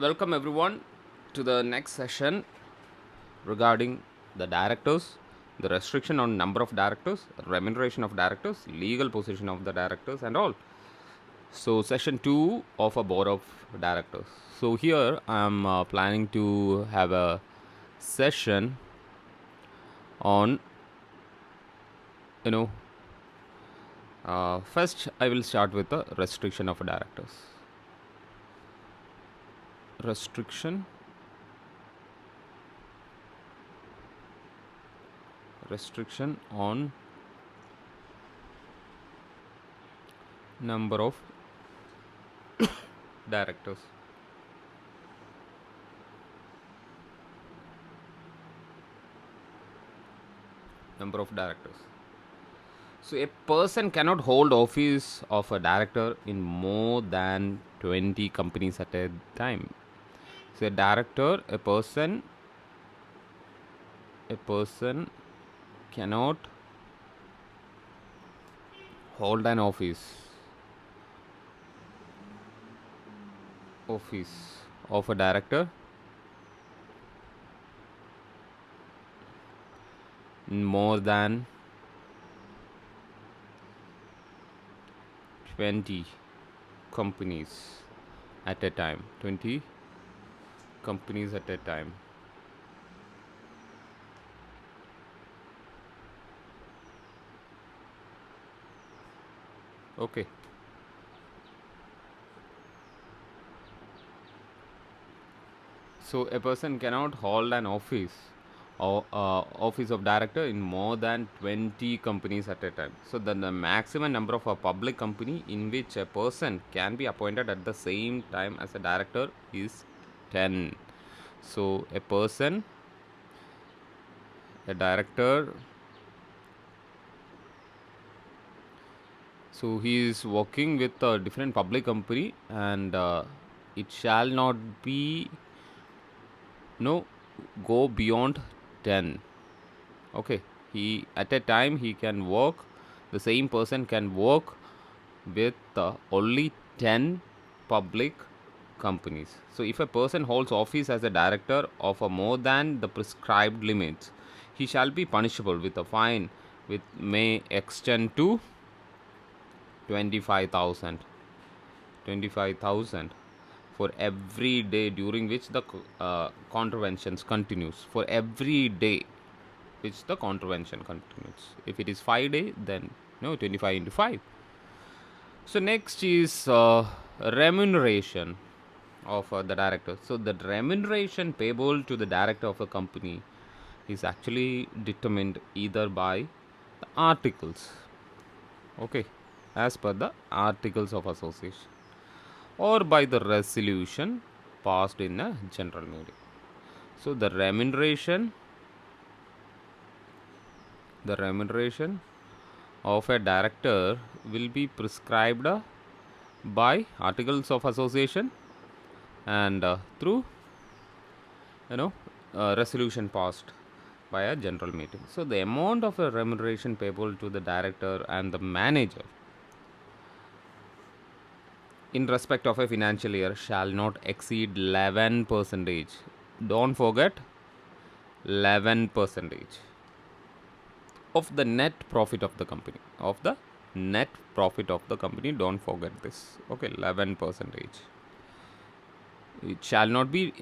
Welcome everyone to the next session regarding the directors, the restriction on number of directors, remuneration of directors, legal position of the directors, and all. So, session 2 of a board of directors. So, here I am planning to have a session on, you know, first I will start with the restriction of directors. Restriction, restriction on number of directors. Number of directors. So a person cannot hold office of a director in more than 20 companies at a time. So a director, a person cannot hold an office of a director in more than 20 companies at a time. 20 companies at a time. Okay. So a person cannot hold an office or office of director in more than 20 companies at a time. So then the maximum number of a public company in which a person can be appointed at the same time as a director is 10. So a director, so he is working with a different public company, and it shall not be no go beyond 10. Okay, he at a time he can work, the same person can work with only 10 public companies. So if a person holds office as a director of a more than the prescribed limits, he shall be punishable with a fine which may extend to 25,000 25,000 for every day during which the contraventions continues, for every day which the contravention continues. If it is 5 day, then no, 25 into 5. So next is remuneration of the director. So the remuneration payable to the director of a company is actually determined either by the articles, okay, as per the articles of association, or by the resolution passed in a general meeting. So the remuneration of a director will be prescribed by articles of association and through you know resolution passed by a general meeting. So the amount of a remuneration payable to the director and the manager in respect of a financial year shall not exceed 11 percentage. Don't forget, 11 percentage of the net profit of the company. Of the net profit of the company, don't forget this. Okay, 11 percentage. It shall not be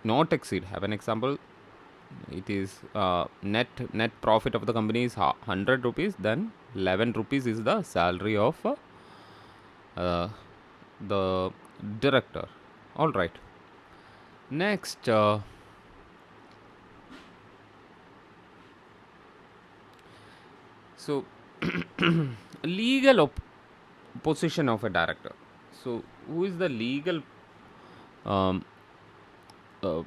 not exceed. Have an example. It is net profit of the company is 100 rupees. Then 11 rupees is the salary of uh, the director. All right. Next, so legal position of a director. So who is the legal um, uh,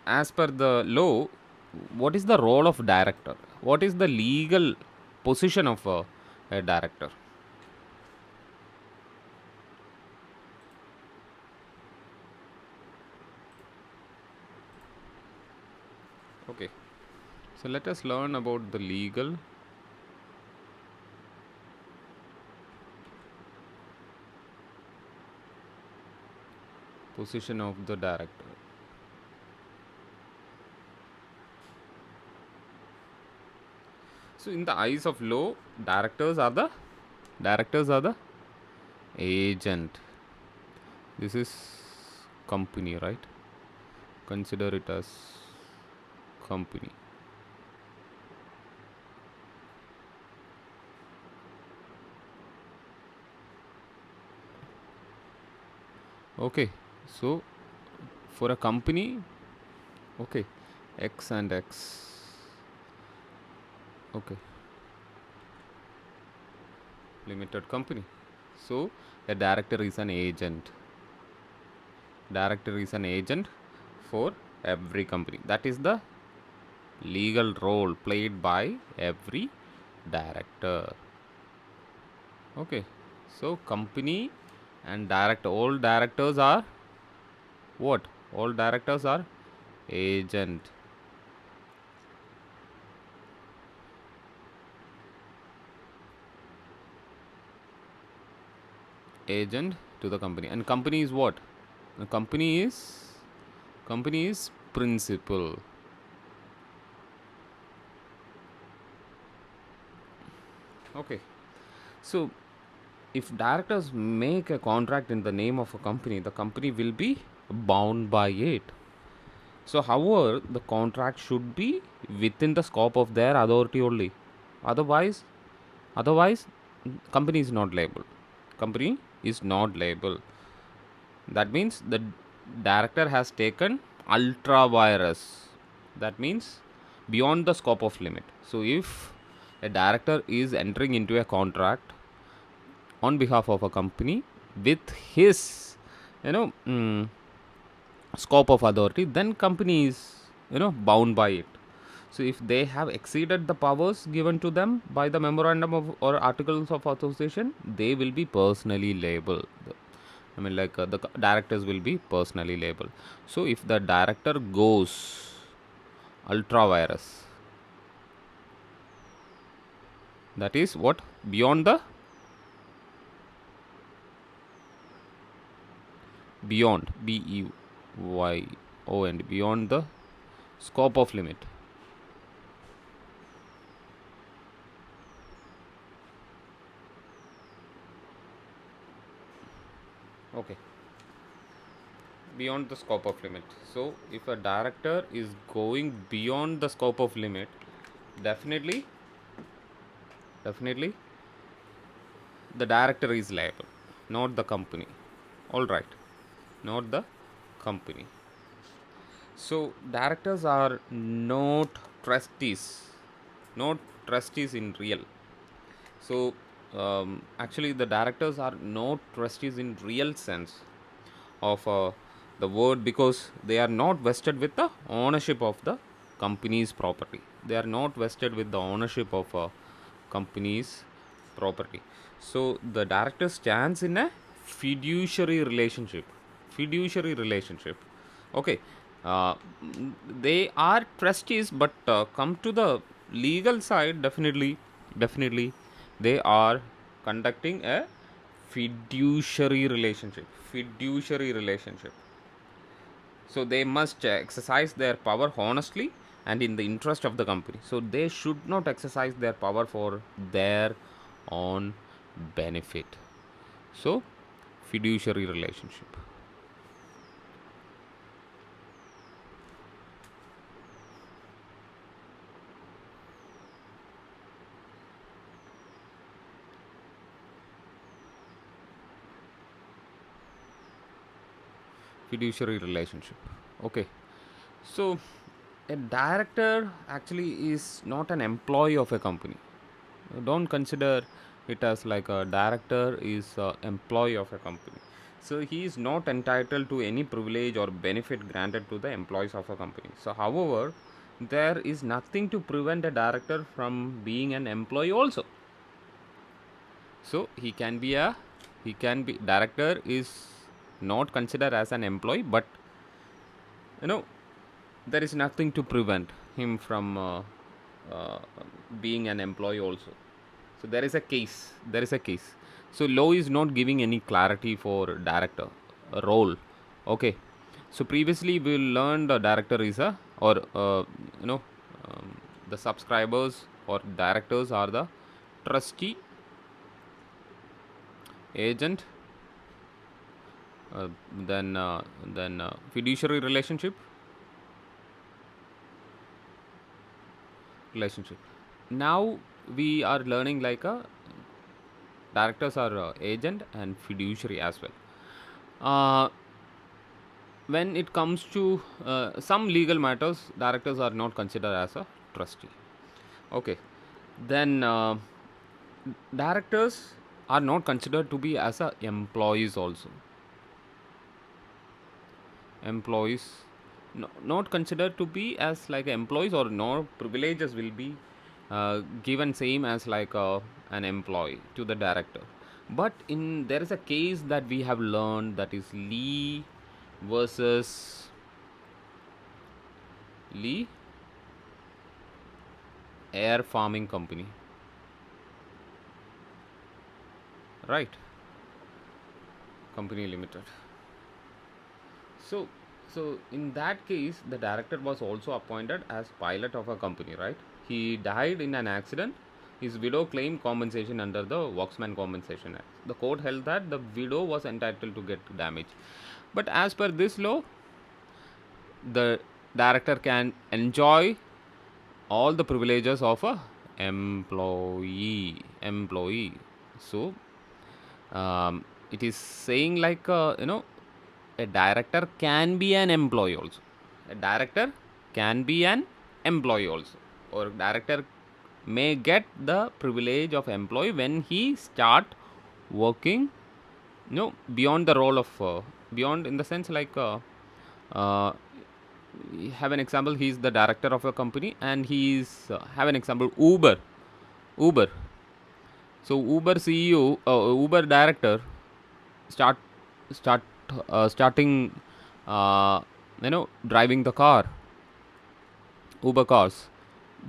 as per the law, what is the role of director? What is the legal position of a director? Okay, so let us learn about the legal Position of the director. So in the eyes of law, directors are the agent. This is company, right? Consider it as company. Okay, so for a company, okay, X and X. Okay, limited company. So a director is an agent. Director is an agent for every company. That is the legal role played by every director. Okay, so company and director, all directors are what? All directors are agent. Agent to the company. And company is what? The company is principal. Okay, so if directors make a contract in the name of a company, the company will be bound by it. So, however, the contract should be within the scope of their authority only. Otherwise, otherwise, company is not liable. Company is not liable. That means the director has taken ultra virus. That means beyond the scope of limit. So, if a director is entering into a contract on behalf of a company with his, you know, scope of authority, then company is, bound by it. So if they have exceeded the powers given to them by the memorandum of or articles of association, they will be personally liable. I mean, like, the directors will be personally liable. So if the director goes ultra virus, that is what, beyond the, beyond, beyond, beyond the scope of limit. Okay, beyond the scope of limit. So if a director is going beyond the scope of limit, definitely, definitely the director is liable, not the company. All right, not the company. So directors are not trustees, not trustees in real. So actually the directors are not trustees in real sense of the word, because they are not vested with the ownership of the company's property. They are not vested with the ownership of a company's property. So the director stands in a fiduciary relationship. Fiduciary relationship. Okay, they are trustees, but come to the legal side, definitely, definitely, they are conducting a fiduciary relationship. Fiduciary relationship. So they must exercise their power honestly and in the interest of the company. So they should not exercise their power for their own benefit. So fiduciary relationship. Fiduciary relationship. Okay, so a director actually is not an employee of a company. Don't consider it as like a director is a employee of a company. So he is not entitled to any privilege or benefit granted to the employees of a company. So however, there is nothing to prevent a director from being an employee also. So he can be director is not considered as an employee, but you know there is nothing to prevent him from uh, being an employee also. So there is a case. So law is not giving any clarity for director role. Okay, so previously we learned the director is a, or you know the subscribers or directors are the trustee, agent, uh, then fiduciary relationship. Now we are learning like a directors are agent and fiduciary as well. Uh, when it comes to some legal matters, directors are not considered as a trustee. Okay, then directors are not considered to be as a employees also. Employees, no, not considered to be as like employees, or no privileges will be given same as like an employee to the director. But in there is a case that we have learned, that is Lee versus Lee Air Farming Company, right? Company Limited. So, so in that case, the director was also appointed as pilot of a company, right? He died in an accident. His widow claimed compensation under the Workman Compensation Act. The court held that the widow was entitled to get damage. But as per this law, the director can enjoy all the privileges of a employee. So it is saying like a director can be an employee also. A director can be an employee also, or director may get the privilege of employee when he start working, beyond the role of beyond in the sense like uh, have an example, he is the director of a company, and he is have an example, Uber. So Uber CEO, Uber director start start starting driving the Uber cars.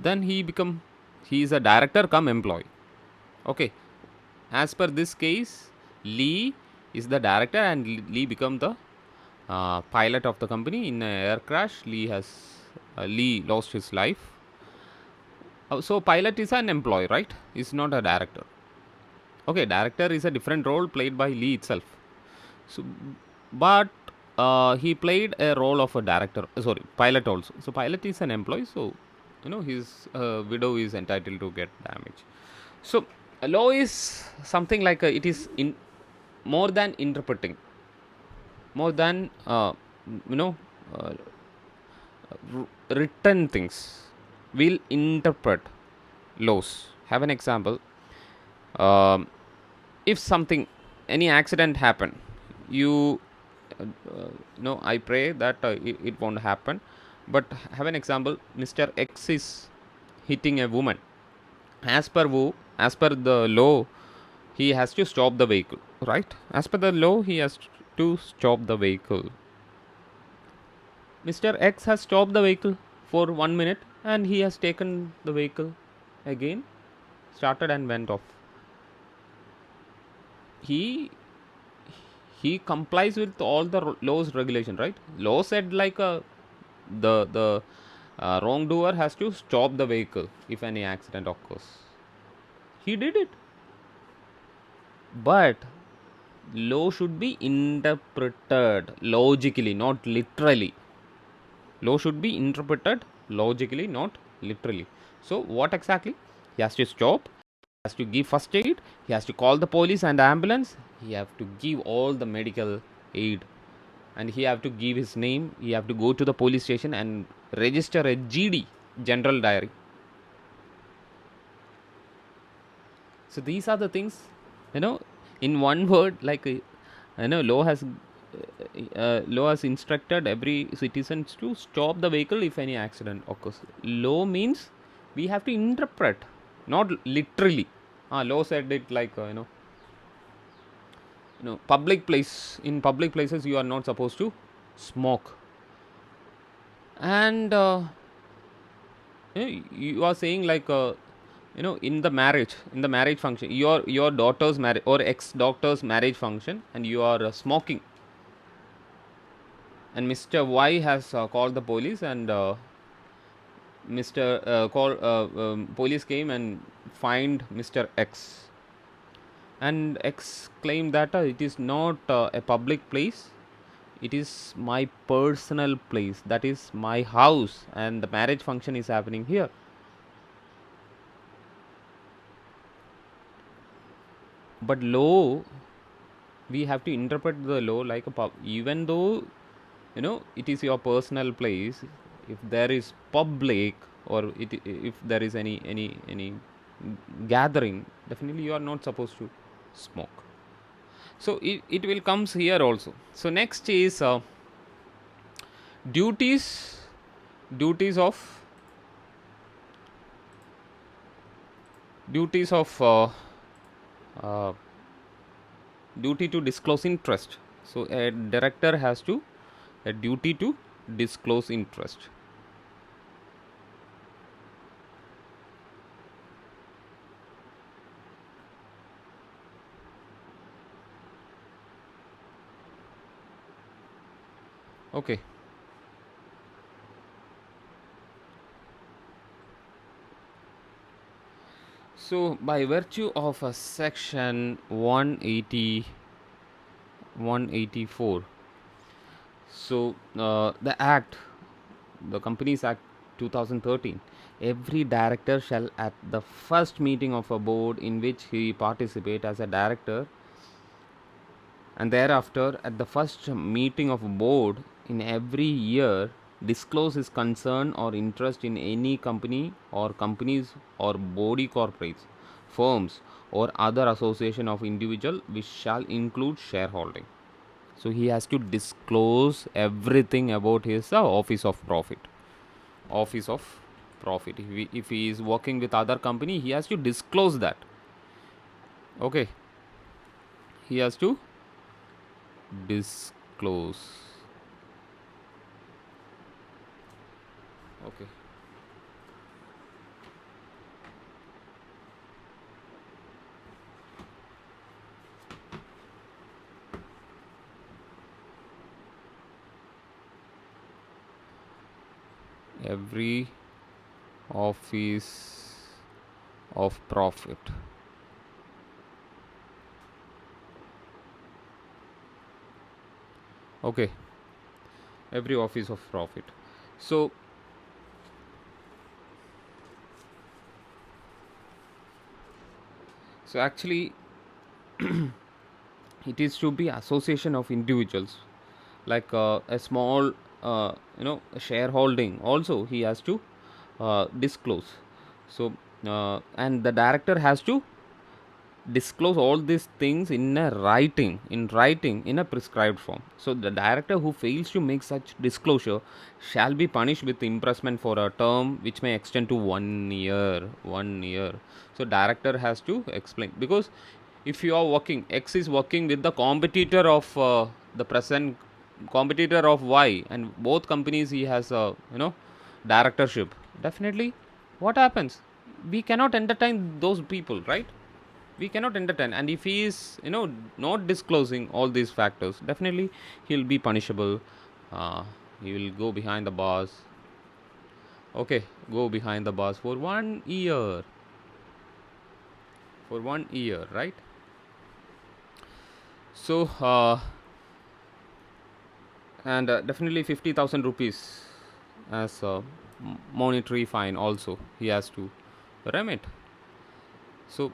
Then he is a director come employee. Okay, as per this case, Lee is the director, and Lee become the pilot of the company. In a air crash, Lee lost his life. So pilot is an employee, right? Is not a director. Okay, director is a different role played by Lee itself. So, but he played a role of a director. Sorry, pilot also. So pilot is an employee. So his widow is entitled to get damage. So a law is something like it is in more than interpreting, more than you know uh, written things. We'll interpret laws. Have an example. Um, if something, any accident happen, you I pray that it won't happen, but have an example, Mr. X is hitting a woman. As per the law, he has to stop the vehicle, right? As per the law, he has to stop the vehicle. Mr. X has stopped the vehicle for 1 minute, and he has taken the vehicle again, started and went off. He he complies with all the laws regulation, right? Law said like the wrongdoer has to stop the vehicle if any accident occurs. He did it. But law should be interpreted logically, not literally. Law should be interpreted logically, not literally. So what exactly? He has to stop, he has to give first aid, he has to call the police and ambulance, he have to give all the medical aid, and he have to give his name, he have to go to the police station and register a GD, general diary. So these are the things, in one word, like law has instructed every citizen to stop the vehicle if any accident occurs. Law means we have to interpret, not literally. Law said it like public place. In public places, you are not supposed to smoke, and you are saying like in the marriage function, your daughter's marriage or ex doctor's marriage function, and you are smoking. and Mr. Y has called the police, and police came and fined Mr. X, and X claimed that it is not a public place, it is my personal place, that is my house, and the marriage function is happening here. But law, we have to interpret the law like a even though it is your personal place, if there is public, or if there is any gathering, definitely you are not supposed to smoke. So it will comes here also. So next is duties duties of duties of uh, duty to disclose interest. So a director has to a duty to disclose interest. Okay. So by virtue of a section 184, so the Companies Act 2013, every director shall at the first meeting of a board in which he participate as a director, and thereafter at the first meeting of a board in every year, disclose his concern or interest in any company or companies or body corporates, firms, or other association of individual which shall include shareholding. So he has to disclose everything about his office of profit. If he is working with other company, he has to disclose that. Okay, he has to disclose. Okay. Every office of profit. Okay, every office of profit. So actually it is to be association of individuals, like a small shareholding also he has to disclose. So and the director has to disclose all these things in writing in a prescribed form. So the director who fails to make such disclosure shall be punished with imprisonment for a term which may extend to 1 year. So director has to explain, because if you are working, X is working with the competitor of the present competitor of Y, and both companies he has a directorship, definitely what happens, we cannot entertain those people, right? We cannot entertain. And if he is not disclosing all these factors, definitely he'll be punishable. He will go behind the bars. Okay, go behind the bars for 1 year. For 1 year, right? So and definitely 50,000 rupees as a monetary fine also he has to remit. So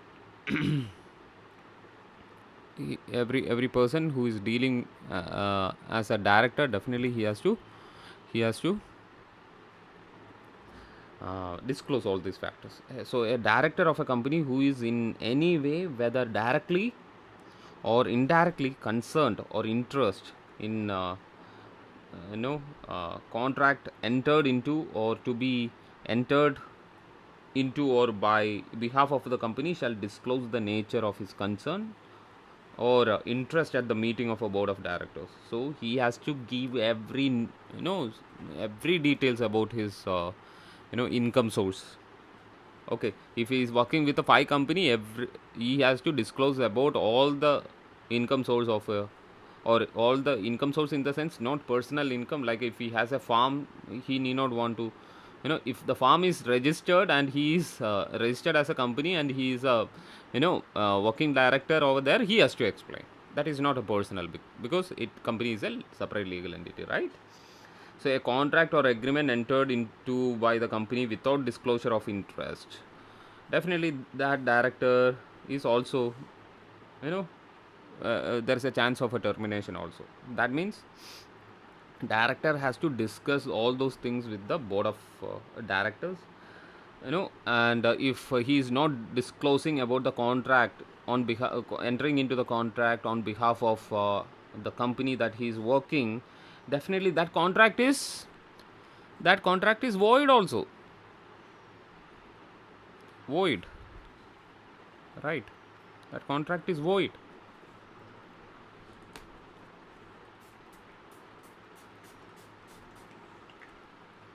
every person who is dealing as a director, definitely he has to disclose all these factors. So a director of a company who is in any way, whether directly or indirectly concerned or interest in contract entered into or to be entered into or by behalf of the company, shall disclose the nature of his concern or interest at the meeting of a board of directors. So he has to give every details about his income source. Okay, if he is working with a company, he has to disclose about all the income source of or all the income source, in the sense not personal income. Like if he has a farm, he need not want to, if the farm is registered and he is registered as a company and he is a working director over there, he has to explain. That is not a personal, because it company is a separate legal entity, right? So a contract or agreement entered into by the company without disclosure of interest, definitely that director is also, you know there is a chance of a termination also. That means director has to discuss all those things with the board of directors, and if he is not disclosing about the contract on behalf, entering into the contract on behalf of the company that he is working, definitely that contract is void also. Void, right? That contract is void.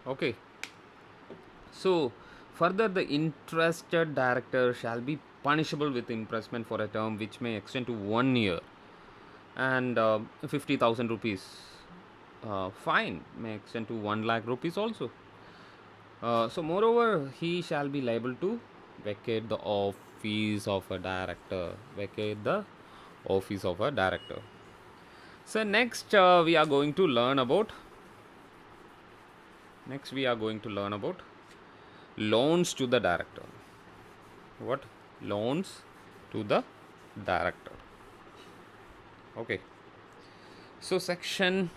Okay. So, further, the interested director shall be punishable with imprisonment for a term which may extend to 1 year, and 50,000 rupees. Fine may extend to 1 lakh rupees also. So, moreover, he shall be liable to vacate the office of a director. Vacate the office of a director. So, we are going to learn about. Next, we are going to learn about loans to the director. What? Loans to the director. Okay. So section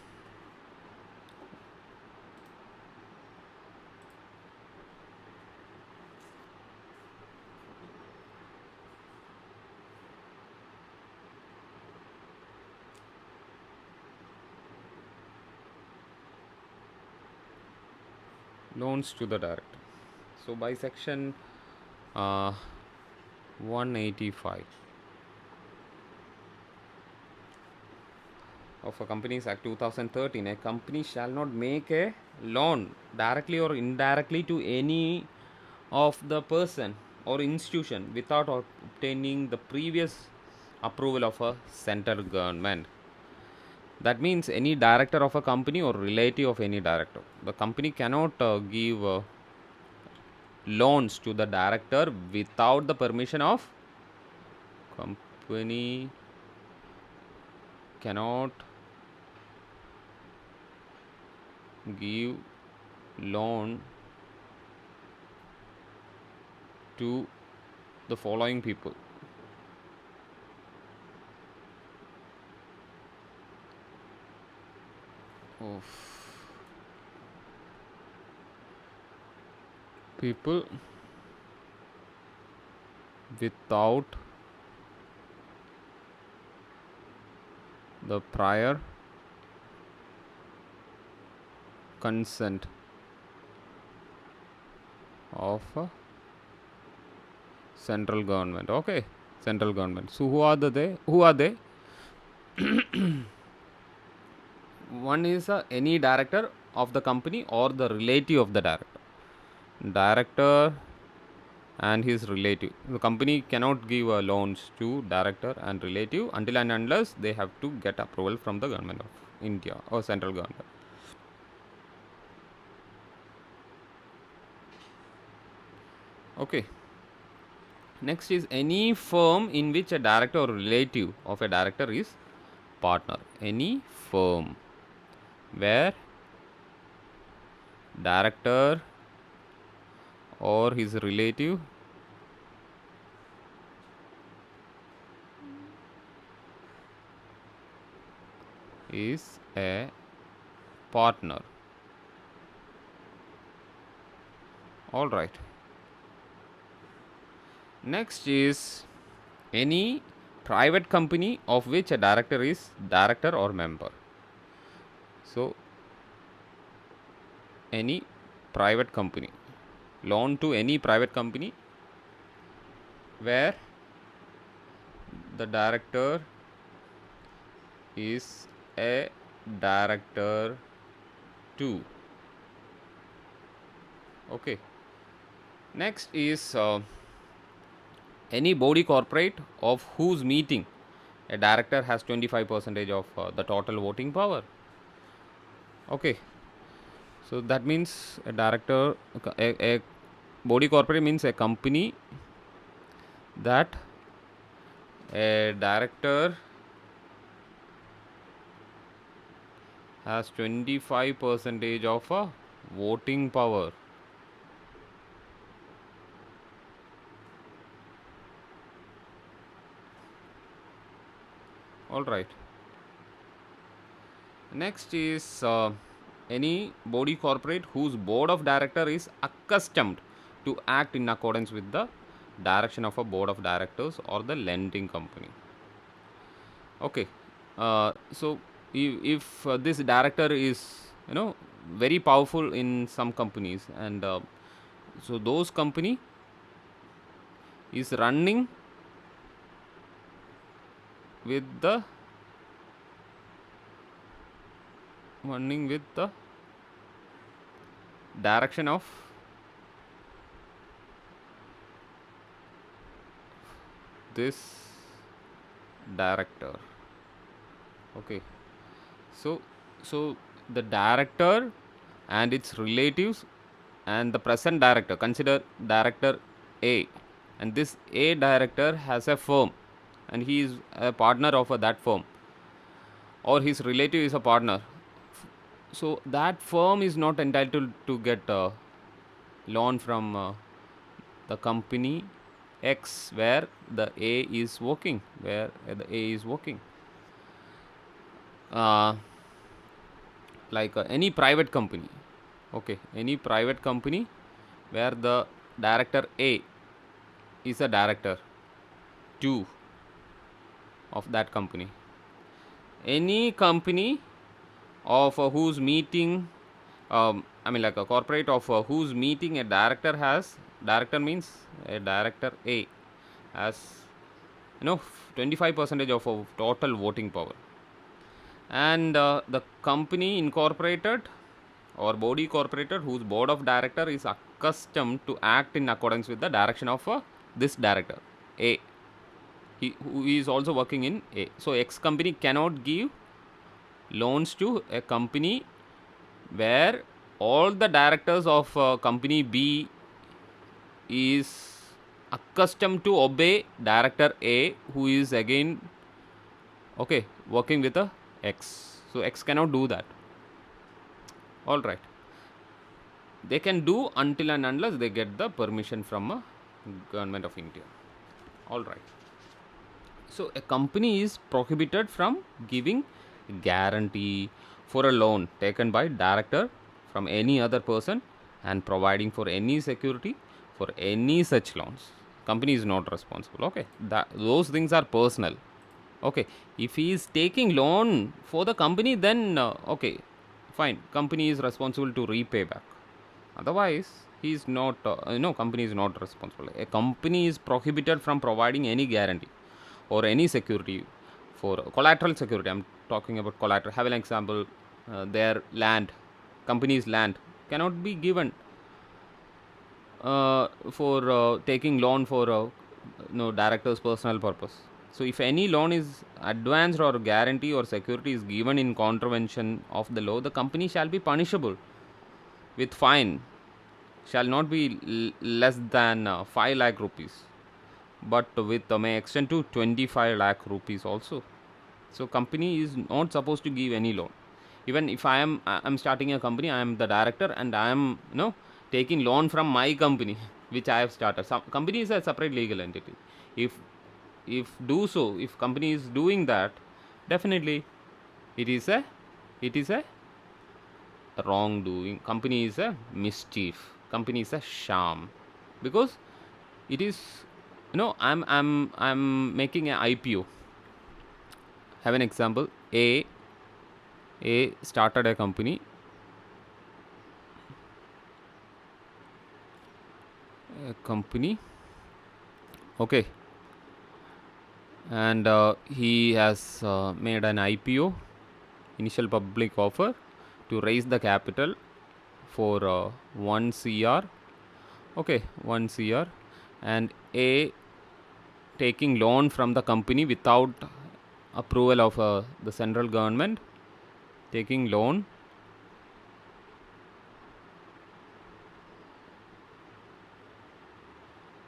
loans to the director. So by section 185 of a Companies Act 2013, a company shall not make a loan directly or indirectly to any of the person or institution without obtaining the previous approval of a central government. That means any director of a company or relative of any director. The company cannot give loans to the director without the permission of company. Cannot give loan to the following people: people without the prior consent of a central government. Okay, central government. So who are they? One is any director of the company or the relative of the director and his relative. The company cannot give loans to director and relative until and unless they have to get approval from the government of India or central government. Okay. Next is any firm in which a director or relative of a director is partner. Any firm where director or his relative is a partner. All right. Next is any private company of which a director is director or member. So any private company, loan to any private company where the director is a director too. Okay. Next is any body corporate of whose meeting A director has 25% of the total voting power. Okay, so that means a director, a body corporate means a company that a director has 25% of voting power. All right. Next is any body corporate whose board of director is accustomed to act in accordance with the direction of a board of directors or the lending company. Okay, so if this director is, very powerful in some companies, and so those company is with the running with the direction of this director. Okay, so the director and its relatives and the present director, consider director A, and this A director has a firm and he is a partner of that firm, or his relative is a partner. So that firm is not entitled to get a loan from the company X where the A is working, uh, like any private company. Okay, any private company where the director A is a director 2 of that company. Any company of whose meeting, like a corporate of whose meeting a director has, director means a director A has, 25% of total voting power, and the company incorporated or body corporated whose board of director is accustomed to act in accordance with the direction of this director A, who is also working in A. So X company cannot give loans to a company where all the directors of company B is accustomed to obey director A, who is again, okay, working with a X. So X cannot do that. All right, they can do until and unless they get the permission from a government of India. All right, so a company is prohibited from giving guarantee for a loan taken by director from any other person and providing for any security for any such loans. Company is not responsible. Okay, those things are personal. Okay, if he is taking loan for the company, then okay, fine, company is responsible to repay back. Otherwise, he is not, company is not responsible. A company is prohibited from providing any guarantee or any security for collateral security. I'm talking about collateral. Have an example, their land, company's land cannot be given for taking loan for director's personal purpose. So if any loan is advanced or guarantee or security is given in contravention of the law, the company shall be punishable with fine, shall not be less than 5 lakh rupees, but with may extend to 25 lakh rupees also. So company is not supposed to give any loan. Even if I'm starting a company, I am the director and I am, taking loan from my company which I have started. Some company is a separate legal entity. If company is doing that, definitely it is a wrongdoing. Company is a mischief. Company is a sham, because it is, I'm making an IPO. Have an example. A started a company. Okay, and he has made an IPO, initial public offer, to raise the capital for 1 CR. Okay, 1 CR, and A taking loan from the company without approval of the central government, taking loan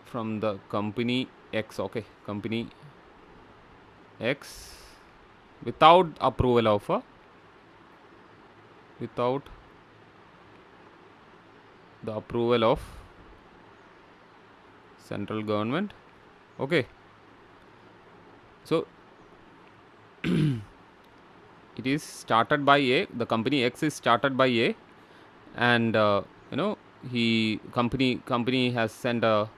from the company X. Okay, company X without approval of without the approval of central government. Okay, so it is started by A. The company X is started by A, and you know he company has sent a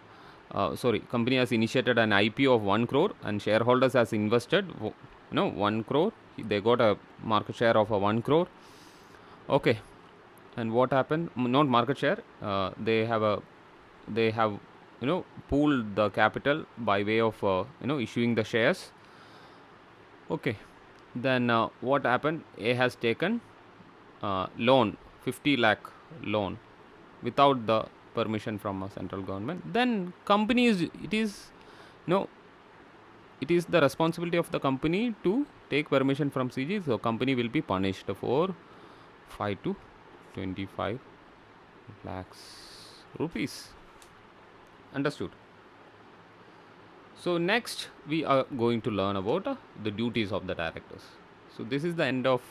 company has initiated an IPO of 1 crore, and shareholders has invested 1 crore. They got a market share of 1 crore. Okay, and what happened? Not market share. They have pooled the capital by way of issuing the shares. Okay, then what happened? A has taken loan, 50 lakh loan, without the permission from a central government. Then company is no it is the responsibility of the company to take permission from CG. So company will be punished for 5 to 25 lakhs rupees. Understood? So next we are going to learn about the duties of the directors. So this is the end of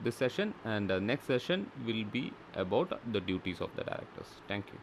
this session, and the next session will be about the duties of the directors. Thank you.